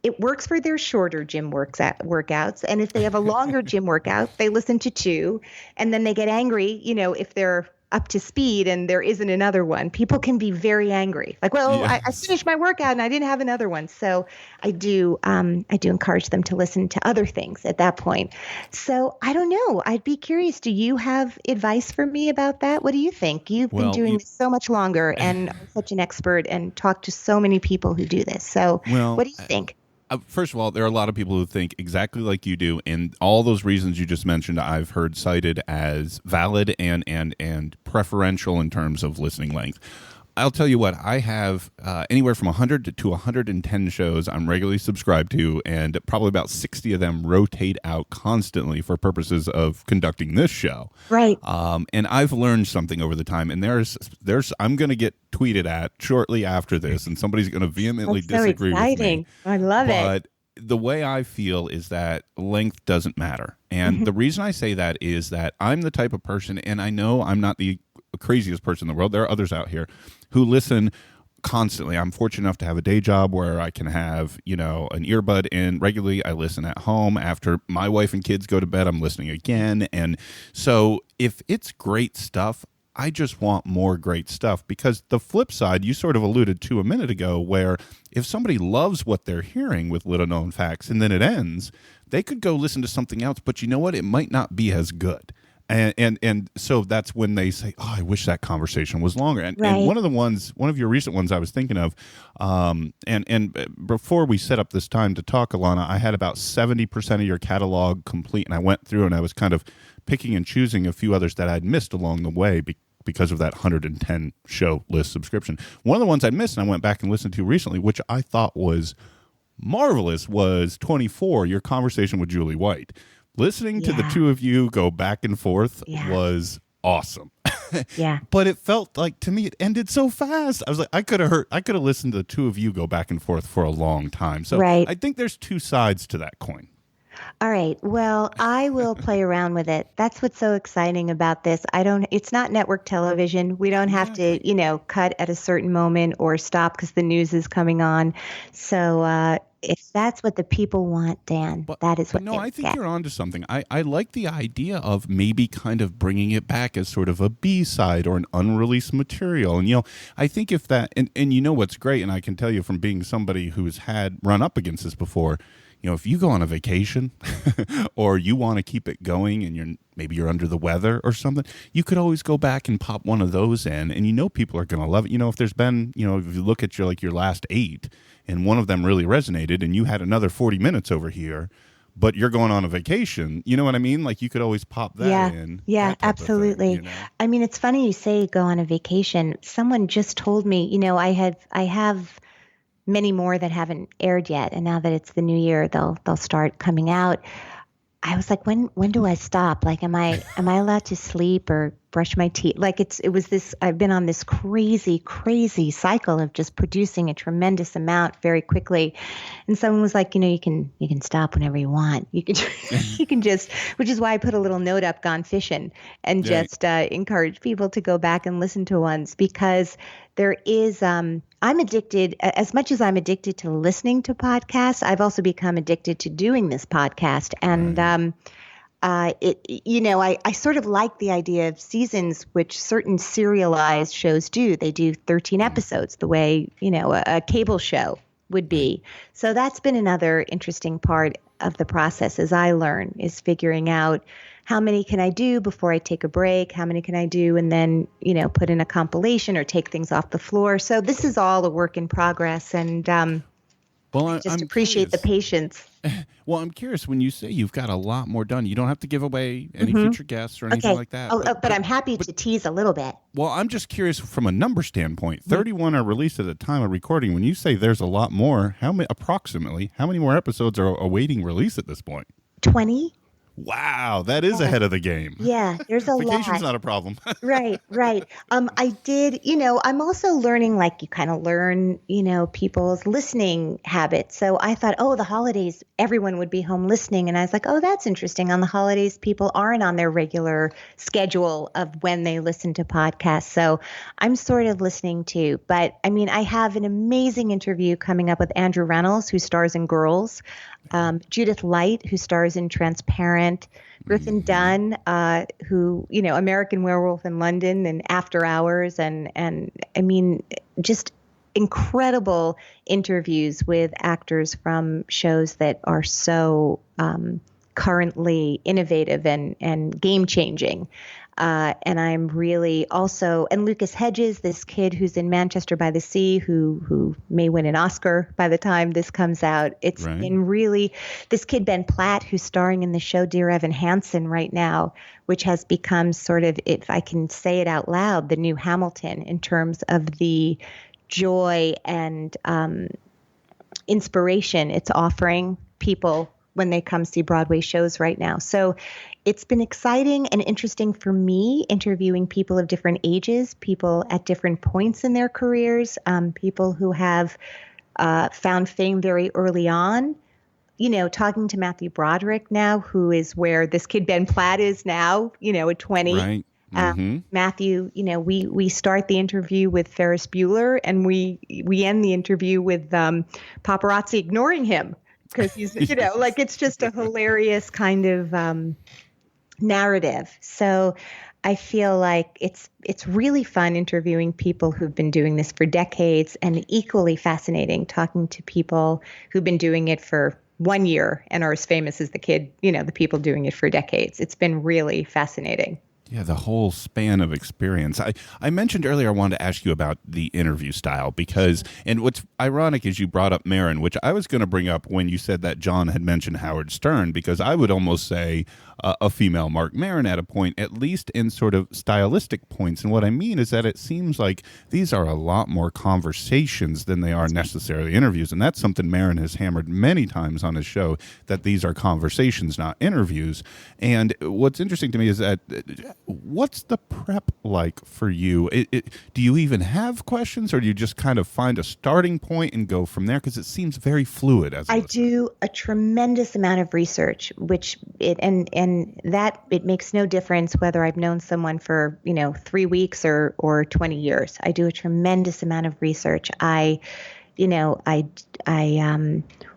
it works for their shorter gym workouts. And if they have a longer gym workout, they listen to 2. And then they get angry, if they're up to speed and there isn't another one. People can be very angry. Like, well, yes. I finished my workout and I didn't have another one. So I do encourage them to listen to other things at that point. So I don't know. I'd be curious. Do you have advice for me about that? What do you think? You've been doing this so much longer and are such an expert and talk to so many people who do this. So what do you think? First of all, there are a lot of people who think exactly like you do, and all those reasons you just mentioned I've heard cited as valid and preferential in terms of listening length. I'll tell you what, I have anywhere from 100 to 110 shows I'm regularly subscribed to, and probably about 60 of them rotate out constantly for purposes of conducting this show. Right. And I've learned something over the time, and there's I'm going to get tweeted at shortly after this, and somebody's going to vehemently disagree with me. I love it. But the way I feel is that length doesn't matter. And the reason I say that is that I'm the type of person, and I know I'm not the craziest person in the world. There are others out here who listen constantly. I'm fortunate enough to have a day job where I can have, an earbud in regularly. I listen at home. After my wife and kids go to bed, I'm listening again. And so if it's great stuff, I just want more great stuff, because the flip side, you sort of alluded to a minute ago, where if somebody loves what they're hearing with Little Known Facts and then it ends, they could go listen to something else, but you know what? It might not be as good. And so that's when they say, "Oh, I wish that conversation was longer." And, right. and one of your recent ones I was thinking of, and before we set up this time to talk, Ilana, I had about 70% of your catalog complete, and I went through and I was kind of picking and choosing a few others that I'd missed along the way because of that 110 show list subscription. One of the ones I missed and I went back and listened to recently, which I thought was marvelous, was 24, your conversation with Julie White. Listening to the two of you go back and forth was awesome. Yeah. But it felt like, to me, it ended so fast. I was like, I could have listened to the two of you go back and forth for a long time. So I think there's two sides to that coin. All right. Well, I will play around with it. That's what's so exciting about this. It's not network television. We don't have to, cut at a certain moment or stop because the news is coming on. So, if that's what the people want, Dan, that is what they I think get. You're onto something. I like the idea of maybe kind of bringing it back as sort of a B-side or an unreleased material. And, I think if that, and what's great, and I can tell you from being somebody who's had run up against this before, if you go on a vacation or you want to keep it going and maybe you're under the weather or something, you could always go back and pop one of those in, and people are going to love it. If there's been, if you look at your last 8 and one of them really resonated and you had another 40 minutes over here, but you're going on a vacation. You know what I mean? Like you could always pop that in. Yeah, that type of thing, absolutely. you know? I mean, it's funny you say go on a vacation. Someone just told me, I have many more that haven't aired yet, and now that it's the new year, they'll start coming out. I was like, when do I stop? Like, am I allowed to sleep or brush my teeth? Like I've been on this crazy cycle of just producing a tremendous amount very quickly. And someone was like, you can stop whenever you want. You can, you can just, which is why I put a little note up, gone fishing, and just encourage people to go back and listen to ones, because there is, I'm addicted, as much as I'm addicted to listening to podcasts, I've also become addicted to doing this podcast. And, I sort of like the idea of seasons, which certain serialized shows do. They do 13 episodes the way, a cable show would be. So that's been another interesting part of the process as I learn, is figuring out how many can I do before I take a break? How many can I do and then, put in a compilation or take things off the floor? So this is all a work in progress, and I appreciate the patience. Well, I'm curious, when you say you've got a lot more done, you don't have to give away any future guests or anything like that. But I'm happy to tease a little bit. Well, I'm just curious from a number standpoint. 31 are released at the time of recording. When you say there's a lot more, approximately how many more episodes are awaiting release at this point? 20. Wow, that is ahead of the game. Yeah, there's a lot. Vacation's not a problem. Right. I did, I'm also learning, like you kind of learn, people's listening habits. So I thought, the holidays, everyone would be home listening. And I was like, that's interesting. On the holidays, people aren't on their regular schedule of when they listen to podcasts. So I'm sort of listening too. But I mean, I have an amazing interview coming up with Andrew Reynolds, who stars in Girls. Judith Light, who stars in Transparent, Griffin Dunn, who, American Werewolf in London and After Hours. And I mean, just incredible interviews with actors from shows that are so currently innovative and game changing. And I'm really also, and Lucas Hedges, this kid who's in Manchester by the Sea, who may win an Oscar by the time this comes out. It's been really, this kid Ben Platt, who's starring in the show Dear Evan Hansen right now, which has become sort of, if I can say it out loud, the new Hamilton in terms of the joy and inspiration it's offering people when they come see Broadway shows right now. So it's been exciting and interesting for me, interviewing people of different ages, people at different points in their careers, people who have found fame very early on. Talking to Matthew Broderick now, who is where this kid Ben Platt is now, at 20. Right. Mm-hmm. Matthew, we start the interview with Ferris Bueller, and we end the interview with paparazzi ignoring him. Because he's, like, it's just a hilarious kind of narrative. So I feel like it's really fun interviewing people who've been doing this for decades, and equally fascinating talking to people who've been doing it for 1 year and are as famous as the kid, the people doing it for decades. It's been really fascinating. Yeah, the whole span of experience. I mentioned earlier I wanted to ask you about the interview style because, and what's ironic is you brought up Maron, which I was going to bring up when you said that John had mentioned Howard Stern, because I would almost say a female Mark Maron at a point, at least in sort of stylistic points. And what I mean is that it seems like these are a lot more conversations than they are necessarily interviews. And that's something Maron has hammered many times on his show, that these are conversations, not interviews. And what's interesting to me is that what's the prep like for you? Do you even have questions, or do you just kind of find a starting point and go from there? Because it seems very fluid. I do a tremendous amount of research, which it makes no difference whether I've known someone for 3 weeks or 20 years. I do a tremendous amount of research. I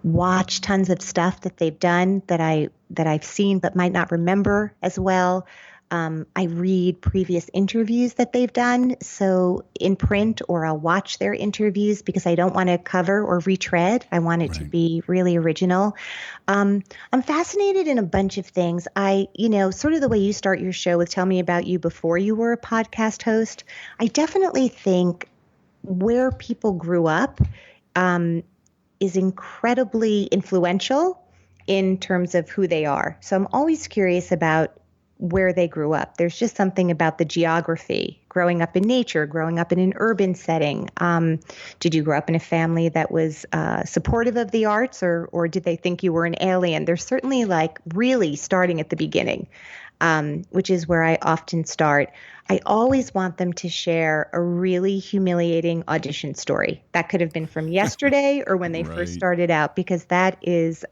watch tons of stuff that they've done that I've seen but might not remember as well. I read previous interviews that they've done, so in print, or I'll watch their interviews because I don't want to cover or retread. I want it to be really original. I'm fascinated in a bunch of things. Sort of the way you start your show with Tell Me About You before you were a podcast host, I definitely think where people grew up is incredibly influential in terms of who they are. So I'm always curious about where they grew up. There's just something about the geography, growing up in nature, growing up in an urban setting. Did you grow up in a family that was supportive of the arts, or did they think you were an alien? They're certainly like really starting at the beginning, which is where I often start. I always want them to share a really humiliating audition story. That could have been from yesterday or when they first started out, because that is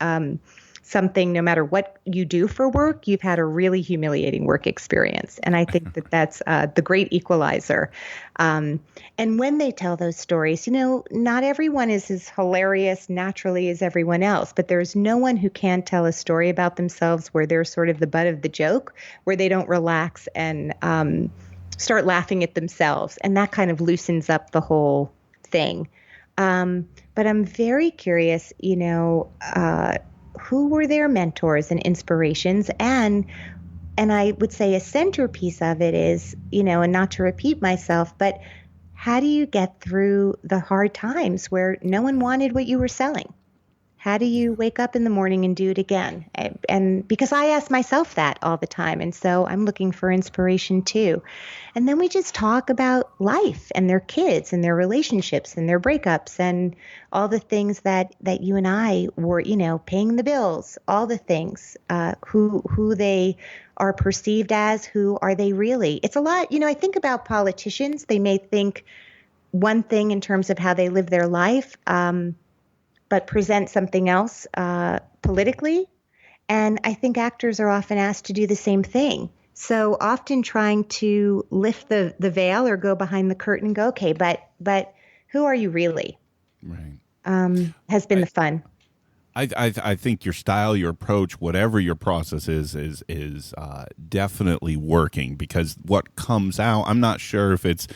something, no matter what you do for work, you've had a really humiliating work experience. And I think that that's the great equalizer. And when they tell those stories, not everyone is as hilarious naturally as everyone else, but there's no one who can tell a story about themselves where they're sort of the butt of the joke, where they don't relax and start laughing at themselves. And that kind of loosens up the whole thing. But I'm very curious, who were their mentors and inspirations? And I would say a centerpiece of it is, and not to repeat myself, but how do you get through the hard times where no one wanted what you were selling? How do you wake up in the morning and do it again? And because I ask myself that all the time. And so I'm looking for inspiration too. And then we just talk about life and their kids and their relationships and their breakups and all the things that you and I were, paying the bills, all the things, who they are perceived as, who are they really? It's a lot. I think about politicians. They may think one thing in terms of how they live their life, but present something else politically. And I think actors are often asked to do the same thing. So often trying to lift the veil or go behind the curtain and go, okay, but who are you really? Right. Has been the fun. I think your style, your approach, whatever your process is definitely working, because what comes out, I'm not sure if it's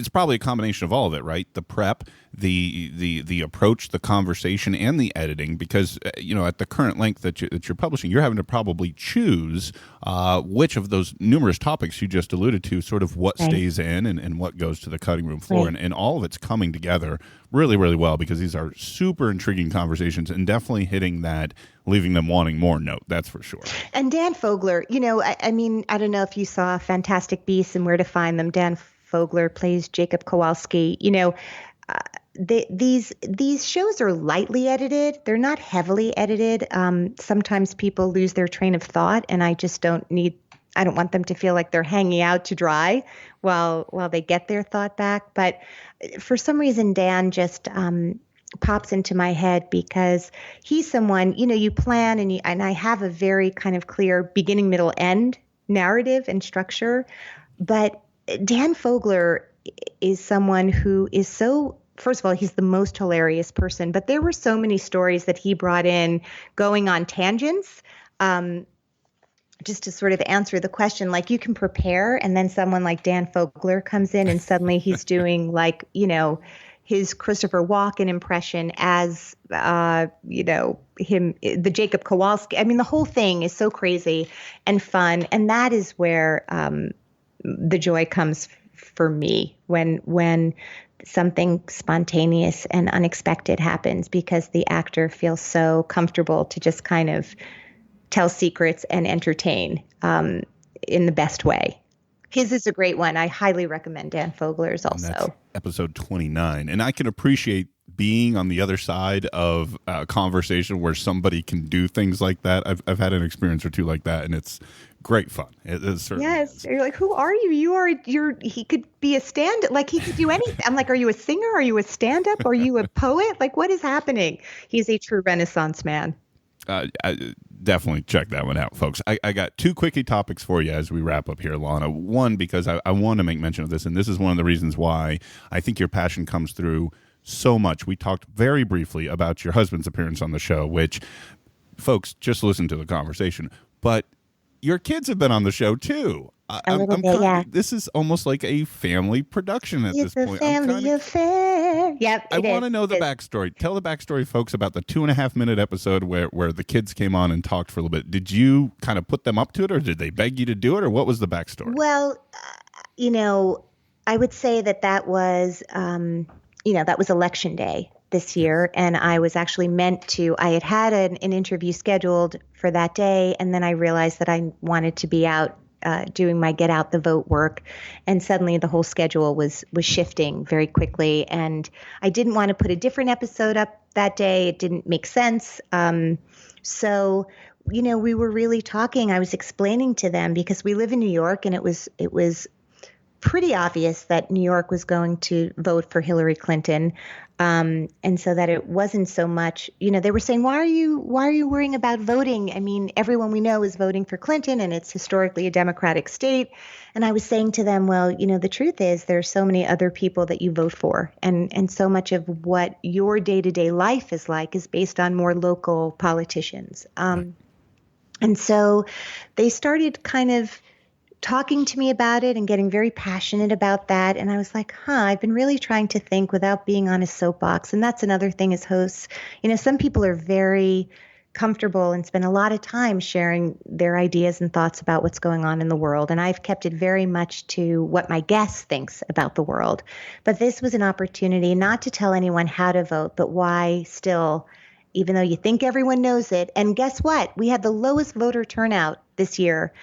probably a combination of all of it, right? The prep, the approach, the conversation, and the editing. Because at the current length that you're publishing, you're having to probably choose which of those numerous topics you just alluded to, sort of what stays in and what goes to the cutting room floor, and all of it's coming together really, really well, because these are super intriguing conversations and definitely hitting that, leaving them wanting more note. That's for sure. And Dan Fogler, I don't know if you saw Fantastic Beasts and Where to Find Them. Dan Fogler plays Jacob Kowalski. These shows are lightly edited. They're not heavily edited. Sometimes people lose their train of thought, and I just don't want them to feel like they're hanging out to dry while they get their thought back. But for some reason, Dan just pops into my head because he's someone, you plan and I have a very kind of clear beginning, middle, end narrative and structure. But Dan Fogler is someone who is so, first of all, he's the most hilarious person, but there were so many stories that he brought in going on tangents, just to sort of answer the question, like you can prepare, and then someone like Dan Fogler comes in and suddenly he's doing his Christopher Walken impression as, him, the Jacob Kowalski. I mean, the whole thing is so crazy and fun. And that is where, the joy comes for me when something spontaneous and unexpected happens, because the actor feels so comfortable to just kind of tell secrets and entertain in the best way. His is a great one. I highly recommend Dan Fogler's also. And that's episode 29. And I can appreciate being on the other side of a conversation where somebody can do things like that. I've had an experience or two like that, and it's great fun. It certainly is. You're like, who are you? He could be a he could do anything. I'm like, are you a singer? Are you a stand-up? Are you a poet? Like, what is happening? He's a true Renaissance man. Definitely check that one out, folks. I got two quickie topics for you as we wrap up here, Ilana. One, because I want to make mention of this, and this is one of the reasons why I think your passion comes through so much. We talked very briefly about your husband's appearance on the show, which, folks, just listen to the conversation. But your kids have been on the show too. This is almost like a family production at this point. It's a family affair. Yep. I want to know the backstory. Tell the backstory, folks, about the 2.5-minute episode where the kids came on and talked for a little bit. Did you kind of put them up to it, or did they beg you to do it, or what was the backstory? Well, I would say that was, that was election day. this year, and I was actually I had an interview scheduled for that day, and then I realized that I wanted to be out doing my get out the vote work, and suddenly the whole schedule was shifting very quickly, and I didn't want to put a different episode up that day. It didn't make sense. So, we were really talking. I was explaining to them, because we live in New York, and it was pretty obvious that New York was going to vote for Hillary Clinton. And so that it wasn't so much, they were saying, why are you worrying about voting? I mean, everyone we know is voting for Clinton, and it's historically a Democratic state. And I was saying to them, well, the truth is there's so many other people that you vote for. And so much of what your day-to-day life is like is based on more local politicians. And so they started kind of talking to me about it and getting very passionate about that. And I was like, I've been really trying to think without being on a soapbox. And that's another thing as hosts. Some people are very comfortable and spend a lot of time sharing their ideas and thoughts about what's going on in the world. And I've kept it very much to what my guest thinks about the world. But this was an opportunity not to tell anyone how to vote, but why still, even though you think everyone knows it. And guess what? We had the lowest voter turnout this year.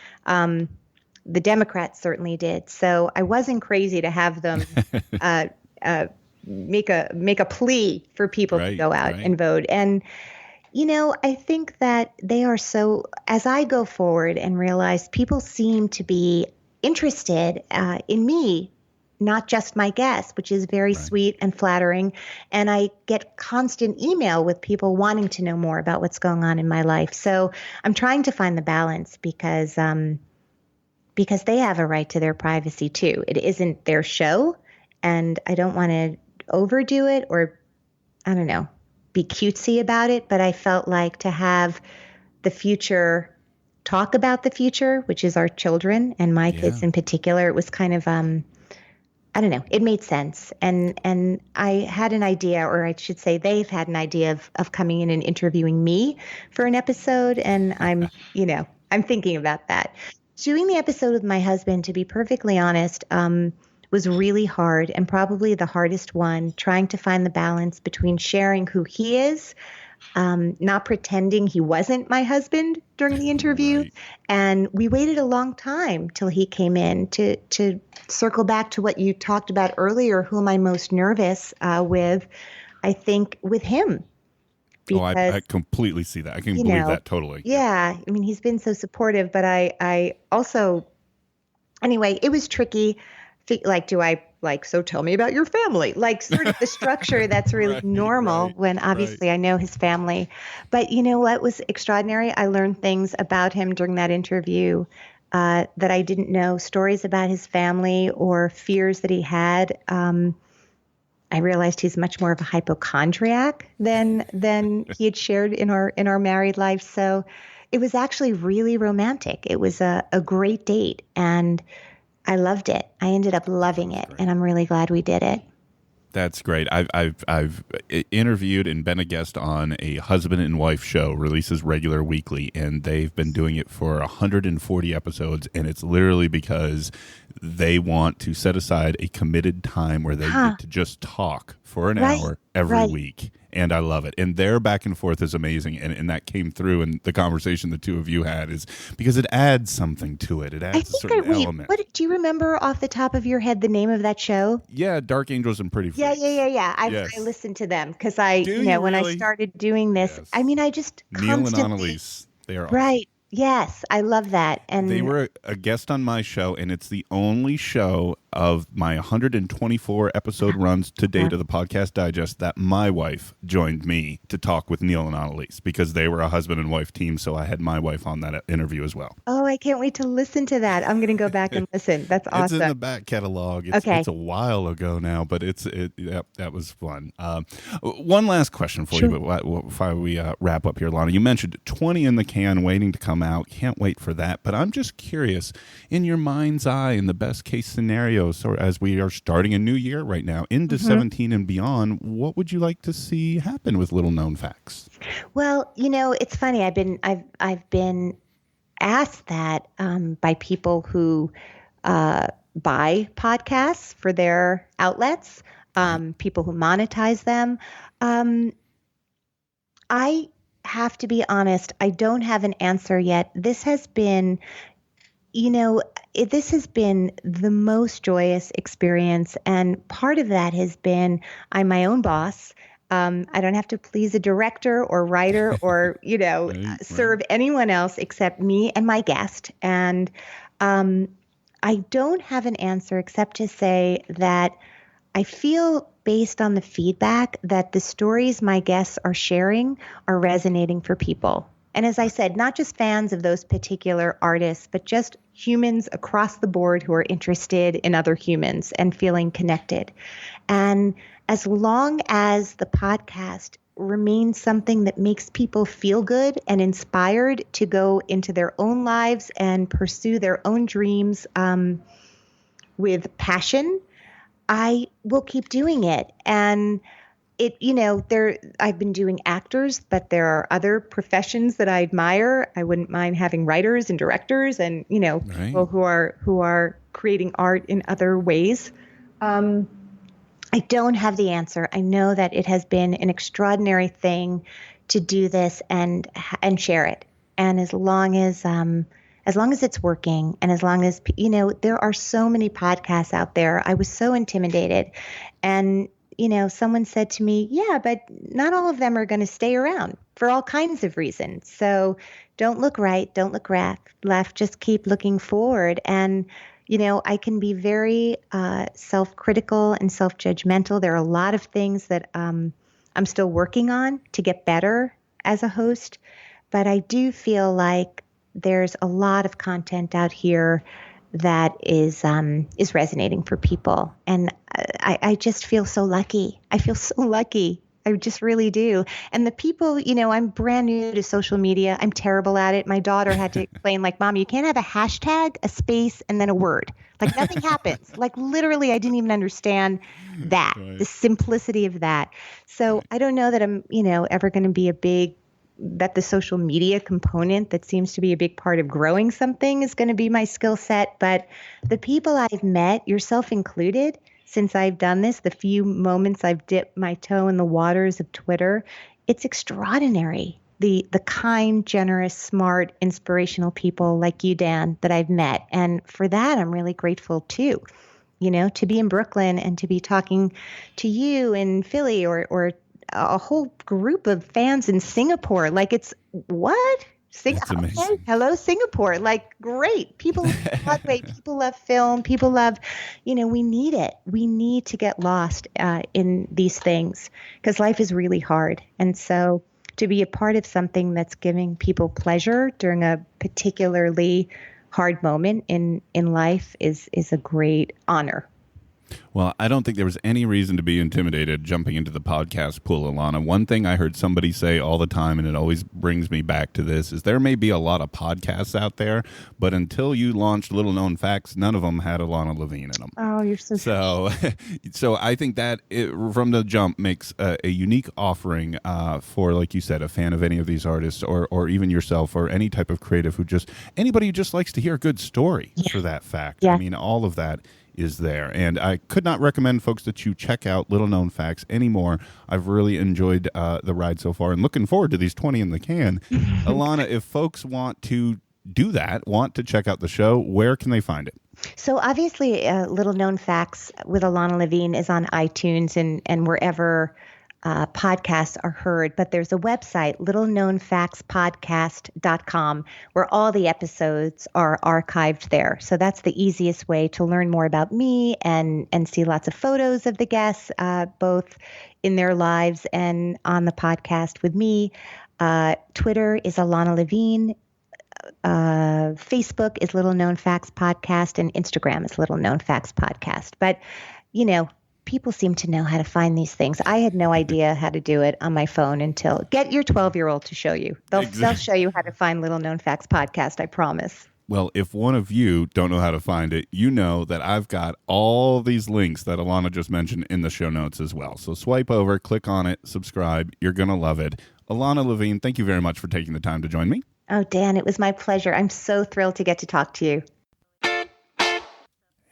The Democrats certainly did. So I wasn't crazy to have them make a plea for people to go out and vote. And, I think that they are so, as I go forward and realize people seem to be interested in me, not just my guests, which is very sweet and flattering. And I get constant email with people wanting to know more about what's going on in my life. So I'm trying to find the balance, because they have a right to their privacy too. It isn't their show, and I don't want to overdo it or, I don't know, be cutesy about it. But I felt like to have the future talk about the future, which is our children and my kids in particular, it was kind of, I don't know, it made sense. And I had an idea, or I should say they've had an idea of coming in and interviewing me for an episode. And I'm thinking about that. Doing the episode with my husband, to be perfectly honest, was really hard, and probably the hardest one, trying to find the balance between sharing who he is, not pretending he wasn't my husband during the interview. Right. And we waited a long time till he came in to circle back to what you talked about earlier. Who am I most nervous with? I think with him. Because, I completely see that. I can believe that totally. Yeah. I mean, he's been so supportive, but I also, anyway, it was tricky. Like, so tell me about your family, like sort of the structure that's really normal when obviously I know his family. But you know what was extraordinary? I learned things about him during that interview that I didn't know, stories about his family or fears that he had. I realized he's much more of a hypochondriac than he had shared in our married life. So it was actually really romantic. It was a great date, and I loved it. I ended up loving it, and I'm really glad we did it. That's great. I've interviewed and been a guest on a husband and wife show, releases regular weekly, and they've been doing it for 140 episodes, and it's literally because they want to set aside a committed time where they get to just talk for an hour every week. And I love it. And their back and forth is amazing. And that came through in the conversation the two of you had, is because it adds something to it. It adds a certain element. Do you remember off the top of your head the name of that show? Yeah, Dark Angels and Pretty Freaks. Yeah. I listened to them because when I started doing this, I mean, I just Neil and Annalise. They are awesome. Right. Yes, I love that. And they were a guest on my show, and it's the only show of my 124 episode runs to date of the Podcast Digest that my wife joined me to talk with Neil and Annalise, because they were a husband and wife team, so I had my wife on that interview as well. Oh, I can't wait to listen to that. I'm going to go back and listen. That's awesome. It's in the back catalog. It's a while ago now, but that was fun. One last question for you before we wrap up here, Lana. You mentioned 20 in the can waiting to come out. Can't wait for that. But I'm just curious, in your mind's eye, in the best case scenario, so as we are starting a new year right now, into 17 and beyond, what would you like to see happen with Little Known Facts? Well, it's funny. I've been asked that by people who buy podcasts for their outlets. people who monetize them. I have to be honest, I don't have an answer yet. This has been, this has been the most joyous experience. And part of that has been I'm my own boss. I don't have to please a director or writer or, serve anyone else except me and my guest. And I don't have an answer except to say that I feel, based on the feedback, that the stories my guests are sharing are resonating for people. And as I said, not just fans of those particular artists, but just humans across the board who are interested in other humans and feeling connected. And as long as the podcast remains something that makes people feel good and inspired to go into their own lives and pursue their own dreams with passion, I will keep doing it. And I've been doing actors, but there are other professions that I admire. I wouldn't mind having writers and directors and, Right. people who are creating art in other ways. I don't have the answer. I know that it has been an extraordinary thing to do this and share it. And as long as it's working, and as long as, there are so many podcasts out there. I was so intimidated. And, someone said to me, yeah, but not all of them are going to stay around for all kinds of reasons. So don't look right, don't look left, just keep looking forward. And, I can be very self-critical and self-judgmental. There are a lot of things that I'm still working on to get better as a host. But I do feel like there's a lot of content out here that is resonating for people. And I just feel so lucky. I feel so lucky. I just really do. And the people, I'm brand new to social media. I'm terrible at it. My daughter had to explain, like, Mom, you can't have a hashtag, a space, and then a word. Like, nothing happens. Like, literally, I didn't even understand that, Right. the simplicity of that. So I don't know that I'm, ever going to be that the social media component that seems to be a big part of growing something is going to be my skill set. But the people I've met, yourself included, since I've done this, the few moments I've dipped my toe in the waters of Twitter, it's extraordinary. The kind, generous, smart, inspirational people like you, Dan, that I've met. And for that, I'm really grateful too. To be in Brooklyn and to be talking to you in Philly or a whole group of fans in Singapore. Like, it's what? That's amazing. Okay. Hello, Singapore. Like, great. People love Broadway. People love film. People love, we need it. We need to get lost in these things because life is really hard. And so to be a part of something that's giving people pleasure during a particularly hard moment in life is a great honor. Well, I don't think there was any reason to be intimidated jumping into the podcast pool, Ilana. One thing I heard somebody say all the time, and it always brings me back to this, is there may be a lot of podcasts out there, but until you launched Little Known Facts, none of them had Ilana Levine in them. Oh, you're so So I think that from the jump makes a unique offering for, like you said, a fan of any of these artists or even yourself or any type of creative anybody who just likes to hear a good story for that fact. Yeah. I mean, all of that is there. And I could not recommend folks that you check out Little Known Facts anymore. I've really enjoyed the ride so far and looking forward to these 20 in the can. Ilana, if folks want to do that, want to check out the show, where can they find it? So obviously, Little Known Facts with Ilana Levine is on iTunes and wherever podcasts are heard. But there's a website, littleknownfactspodcast.com, where all the episodes are archived there. So that's the easiest way to learn more about me and see lots of photos of the guests, both in their lives and on the podcast with me. Twitter is Ilana Levine. Facebook is Little Known Facts Podcast, and Instagram is Little Known Facts Podcast. But, people seem to know how to find these things. I had no idea how to do it on my phone until get your 12-year-old to show you. They'll show you how to find Little Known Facts Podcast, I promise. Well, if one of you don't know how to find it, you know that I've got all these links that Ilana just mentioned in the show notes as well. So swipe over, click on it, subscribe. You're going to love it. Ilana Levine, thank you very much for taking the time to join me. Oh, Dan, it was my pleasure. I'm so thrilled to get to talk to you.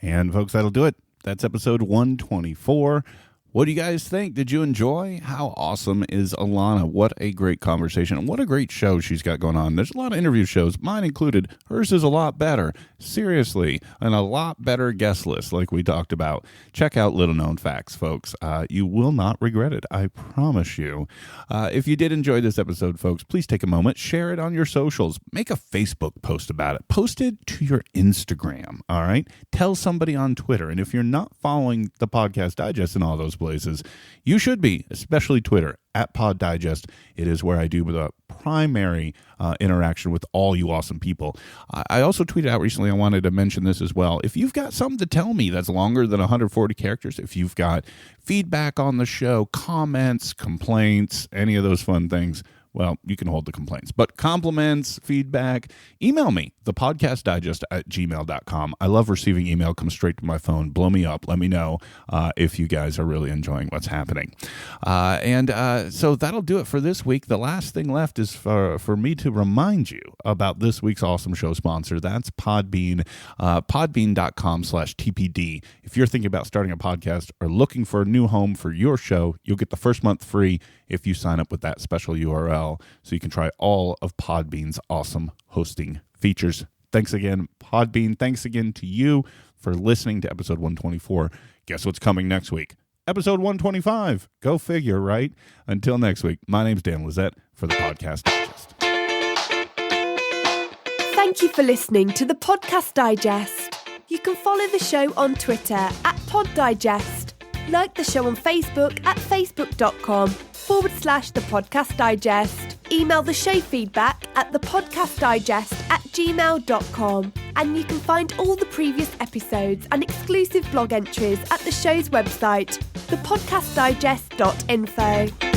And folks, that'll do it. That's episode 124. What do you guys think? Did you enjoy? How awesome is Ilana? What a great conversation. And what a great show she's got going on. There's a lot of interview shows, mine included. Hers is a lot better. Seriously, and a lot better guest list like we talked about. Check out Little Known Facts, folks. You will not regret it. I promise you. If you did enjoy this episode, folks, please take a moment. Share it on your socials. Make a Facebook post about it. Post it to your Instagram, all right? Tell somebody on Twitter. And if you're not following the Podcast Digest in all those places, you should be, especially Twitter, at Pod Digest. It is where I do the primary interaction with all you awesome people. I also tweeted out recently, I wanted to mention this as well. If you've got something to tell me that's longer than 140 characters, if you've got feedback on the show, comments, complaints, any of those fun things, well, you can hold the complaints. But compliments, feedback, email me, thepodcastdigest@gmail.com. I love receiving email. Come straight to my phone. Blow me up. Let me know if you guys are really enjoying what's happening. So that'll do it for this week. The last thing left is for me to remind you about this week's awesome show sponsor. That's Podbean, podbean.com/TPD. If you're thinking about starting a podcast or looking for a new home for your show, you'll get the first month free if you sign up with that special URL, so you can try all of Podbean's awesome hosting features. Thanks again, Podbean. Thanks again to you for listening to episode 124. Guess what's coming next week? Episode 125. Go figure, right? Until next week, my name's Dan Lizette for the Podcast Digest. Thank you for listening to the Podcast Digest. You can follow the show on Twitter at Pod Digest. Like the show on Facebook at facebook.com/The Podcast Digest. Email the show feedback at thepodcastdigest@gmail.com. And you can find all the previous episodes and exclusive blog entries at the show's website, thepodcastdigest.info.